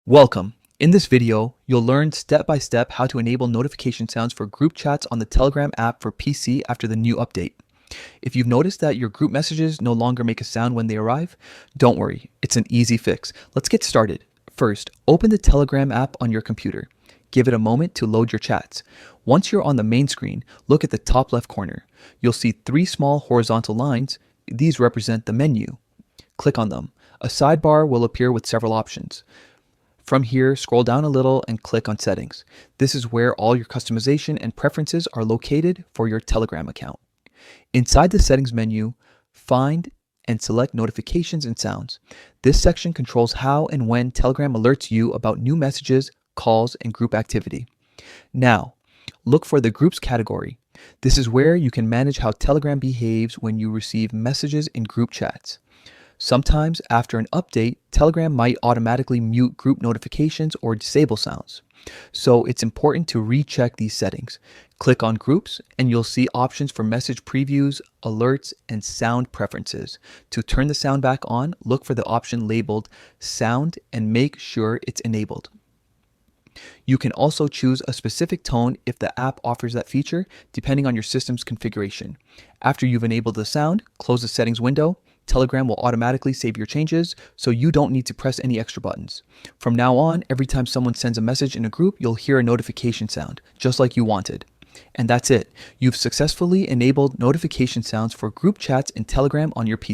Welcome. In this video, you'll learn step by step how to enable notification sounds for group chats on the Telegram app for PC after the new update. If you've noticed that your group messages no longer make a sound when they arrive, don't worry, it's an easy fix. Let's get started. First, open the Telegram app on your computer. Give it a moment to load your chats. Once you're on the main screen, look at the top left corner. You'll see three small horizontal lines. These represent the menu. Click on them. A sidebar will appear with several options. From here, scroll down a little and click on Settings. This is where all your customization and preferences are located for your Telegram account. Inside the Settings menu, find and select Notifications and Sounds. This section controls how and when Telegram alerts you about new messages, calls, and group activity. Now, look for the Groups category. This is where you can manage how Telegram behaves when you receive messages in group chats. Sometimes, after an update, Telegram might automatically mute group notifications or disable sounds. So it's important to recheck these settings. Click on Groups and you'll see options for message previews, alerts, and sound preferences. To turn the sound back on, look for the option labeled Sound and make sure it's enabled. You can also choose a specific tone if the app offers that feature, depending on your system's configuration. After you've enabled the sound, close the settings window. Telegram will automatically save your changes, so you don't need to press any extra buttons. From now on, every time someone sends a message in a group, you'll hear a notification sound, just like you wanted. And that's it. You've successfully enabled notification sounds for group chats in Telegram on your PC.